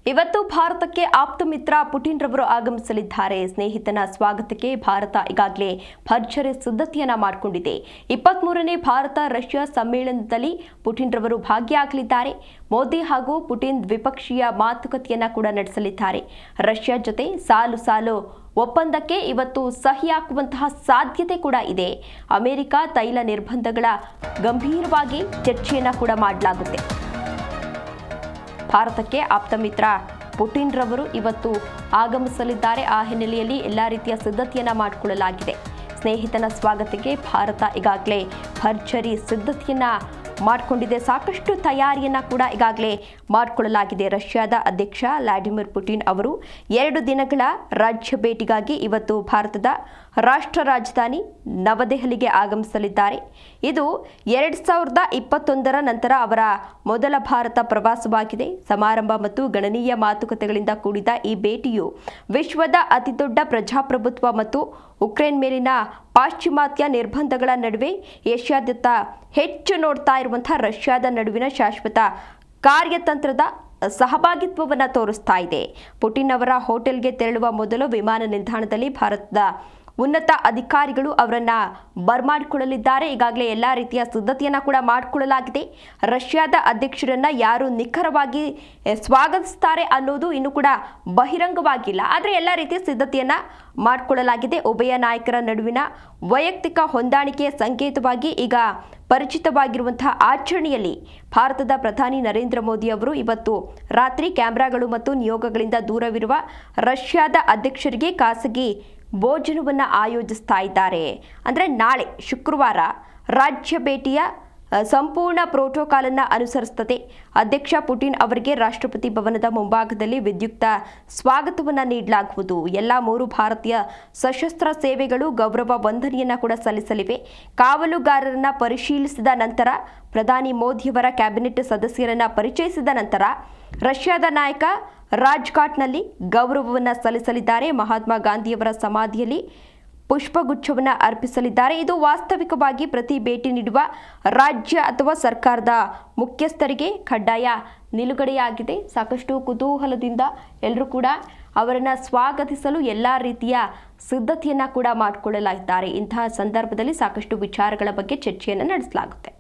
ಇವತ್ತು ಭಾರತಕ್ಕೆ ಆಪ್ತ ಮಿತ್ರ ಪುಟಿನ್ ರವರು ಆಗಮಿಸಲಿದ್ದಾರೆ. ಸ್ನೇಹಿತನ ಸ್ವಾಗತಕ್ಕೆ ಭಾರತ ಈಗಾಗಲೇ ಭರ್ಜರಿ ಸಿದ್ಧತೆಯನ್ನ ಮಾಡಿಕೊಂಡಿದೆ. 23ನೇ ಭಾರತ ರಷ್ಯಾ ಸಮ್ಮೇಳನದಲ್ಲಿ ಪುಟಿನ್ ರವರು ಭಾಗಿಯಾಗಲಿದ್ದಾರೆ. ಮೋದಿ ಹಾಗೂ ಪುಟಿನ್ ದ್ವಿಪಕ್ಷೀಯ ಮಾತುಕತೆಯನ್ನ ಕೂಡ ನಡೆಸಲಿದ್ದಾರೆ. ರಷ್ಯಾ ಜೊತೆ ಸಾಲು ಒಪ್ಪಂದಕ್ಕೆ ಇವತ್ತು ಸಹಿ ಹಾಕುವಂತಹ ಸಾಧ್ಯತೆ ಕೂಡ ಇದೆ. ಅಮೆರಿಕ ತೈಲ ನಿರ್ಬಂಧಗಳ ಗಂಭೀರವಾಗಿ ಚರ್ಚೆಯನ್ನ ಕೂಡ ಮಾಡಲಾಗುತ್ತೆ. ಭಾರತಕ್ಕೆ ಆಪ್ತ ಮಿತ್ರ ಪುಟಿನ್ ರವರು ಇವತ್ತು ಆಗಮಿಸಲಿದ್ದಾರೆ. ಆ ಹಿನ್ನೆಲೆಯಲ್ಲಿ ಎಲ್ಲ ರೀತಿಯ ಸಿದ್ಧತೆಯನ್ನ ಮಾಡಿಕೊಳ್ಳಲಾಗಿದೆ. ಸ್ನೇಹಿತನ ಸ್ವಾಗತಕ್ಕೆ ಭಾರತ ಈಗಾಗಲೇ ಭರ್ಜರಿ ಸಿದ್ಧತೆಯನ್ನ ಮಾಡಿಕೊಂಡಿದೆ. ಸಾಕಷ್ಟು ತಯಾರಿಯನ್ನ ಕೂಡ ಈಗಾಗಲೇ ಮಾಡಿಕೊಳ್ಳಲಾಗಿದೆ. ರಷ್ಯಾದ ಅಧ್ಯಕ್ಷ ವ್ಲಾಡಿಮಿರ್ ಪುಟಿನ್ ಅವರು 2 ದಿನಗಳ ರಾಜ್ಯ ಭೇಟಿಗಾಗಿ ಇವತ್ತು ಭಾರತದ ರಾಷ್ಟ್ರ ರಾಜಧಾನಿ ನವದೆಹಲಿಗೆ ಆಗಮಿಸಲಿದ್ದಾರೆ. ಇದು 2021ರ ನಂತರ ಅವರ ಮೊದಲ ಭಾರತ ಪ್ರವಾಸವಾಗಿದೆ. ಸಮಾರಂಭ ಮತ್ತು ಗಣನೀಯ ಮಾತುಕತೆಗಳಿಂದ ಕೂಡಿದ ಈ ಭೇಟಿಯು ವಿಶ್ವದ ಅತಿದೊಡ್ಡ ಪ್ರಜಾಪ್ರಭುತ್ವ ಮತ್ತು ಉಕ್ರೇನ್ ಮೇಲಿನ ಪಾಶ್ಚಿಮಾತ್ಯ ನಿರ್ಬಂಧಗಳ ನಡುವೆ ಏಷ್ಯಾದ್ಯಂತ ಹೆಚ್ಚು ನೋಡ್ತಾ ಇರುವಂತಹ ರಷ್ಯಾದ ನಡುವಿನ ಶಾಶ್ವತ ಕಾರ್ಯತಂತ್ರದ ಸಹಭಾಗಿತ್ವವನ್ನು ತೋರಿಸ್ತಾ ಇದೆ. ಪುಟಿನ್ ಅವರ ಹೋಟೆಲ್ಗೆ ತೆರಳುವ ಮೊದಲು ವಿಮಾನ ನಿಲ್ದಾಣದಲ್ಲಿ ಭಾರತದ ಉನ್ನತ ಅಧಿಕಾರಿಗಳು ಅವರನ್ನ ಬರಮಾಡಿಕೊಳ್ಳಲಿದ್ದಾರೆ. ಈಗಾಗಲೇ ಎಲ್ಲ ರೀತಿಯ ಸಿದ್ಧತೆಯನ್ನ ಕೂಡ ಮಾಡಿಕೊಳ್ಳಲಾಗಿದೆ. ರಷ್ಯಾದ ಅಧ್ಯಕ್ಷರನ್ನ ಯಾರು ನಿಖರವಾಗಿ ಸ್ವಾಗತಿಸ್ತಾರೆ ಅನ್ನೋದು ಇನ್ನೂ ಕೂಡ ಬಹಿರಂಗವಾಗಿಲ್ಲ. ಆದರೆ ಎಲ್ಲ ರೀತಿಯ ಸಿದ್ಧತೆಯನ್ನ ಮಾಡಿಕೊಳ್ಳಲಾಗಿದೆ. ಉಭಯ ನಾಯಕರ ನಡುವಿನ ವೈಯಕ್ತಿಕ ಹೊಂದಾಣಿಕೆಯ ಸಂಕೇತವಾಗಿ ಈಗ ಪರಿಚಿತವಾಗಿರುವಂತಹ ಆಚರಣೆಯಲ್ಲಿ ಭಾರತದ ಪ್ರಧಾನಿ ನರೇಂದ್ರ ಮೋದಿ ಅವರು ಇವತ್ತು ರಾತ್ರಿ ಕ್ಯಾಮೆರಾಗಳು ಮತ್ತು ನಿಯೋಗಗಳಿಂದ ದೂರವಿರುವ ರಷ್ಯಾದ ಅಧ್ಯಕ್ಷರಿಗೆ ಖಾಸಗಿ ಭೋಜನವನ್ನು ಆಯೋಜಿಸ್ತಾ ಇದ್ದಾರೆ. ಅಂದರೆ ನಾಳೆ ಶುಕ್ರವಾರ ರಾಜ್ಯ ಭೇಟಿಯ ಸಂಪೂರ್ಣ ಪ್ರೋಟೋಕಾಲ್ ಅನ್ನು ಅನುಸರಿಸುತ್ತದೆ. ಅಧ್ಯಕ್ಷ ಪುಟಿನ್ ಅವರಿಗೆ ರಾಷ್ಟ್ರಪತಿ ಭವನದ ಮುಂಭಾಗದಲ್ಲಿ ವಿದ್ಯುಕ್ತ ಸ್ವಾಗತವನ್ನು ನೀಡಲಾಗುವುದು. ಎಲ್ಲ 3 ಭಾರತೀಯ ಸಶಸ್ತ್ರ ಸೇವೆಗಳು ಗೌರವ ವಂದನೆಯನ್ನ ಕೂಡ ಸಲ್ಲಿಸಲಿವೆ. ಕಾವಲುಗಾರರನ್ನ ಪರಿಶೀಲಿಸಿದ ನಂತರ ಪ್ರಧಾನಿ ಮೋದಿಯವರ ಕ್ಯಾಬಿನೆಟ್ ಸದಸ್ಯರನ್ನ ಪರಿಚಯಿಸಿದ ನಂತರ ರಷ್ಯಾದ ನಾಯಕ ರಾಜ್ಘಾಟ್ನಲ್ಲಿ ಗೌರವವನ್ನು ಸಲ್ಲಿಸಲಿದ್ದಾರೆ. ಮಹಾತ್ಮ ಗಾಂಧಿಯವರ ಸಮಾಧಿಯಲ್ಲಿ ಪುಷ್ಪಗುಚ್ಛವನ್ನು ಅರ್ಪಿಸಲಿದ್ದಾರೆ. ಇದು ವಾಸ್ತವಿಕವಾಗಿ ಪ್ರತಿ ಭೇಟಿ ನೀಡುವ ರಾಜ್ಯ ಅಥವಾ ಸರ್ಕಾರದ ಮುಖ್ಯಸ್ಥರಿಗೆ ಕಡ್ಡಾಯ ನಿಲುಗಡೆಯಾಗಿದೆ. ಸಾಕಷ್ಟು ಕುತೂಹಲದಿಂದ ಎಲ್ಲರೂ ಕೂಡ ಅವರನ್ನು ಸ್ವಾಗತಿಸಲು ಎಲ್ಲ ರೀತಿಯ ಸಿದ್ಧತೆಯನ್ನು ಕೂಡ ಮಾಡಿಕೊಳ್ಳಲಾಗಿದ್ದಾರೆ. ಇಂತಹ ಸಂದರ್ಭದಲ್ಲಿ ಸಾಕಷ್ಟು ವಿಚಾರಗಳ ಬಗ್ಗೆ ಚರ್ಚೆಯನ್ನು ನಡೆಸಲಾಗುತ್ತೆ.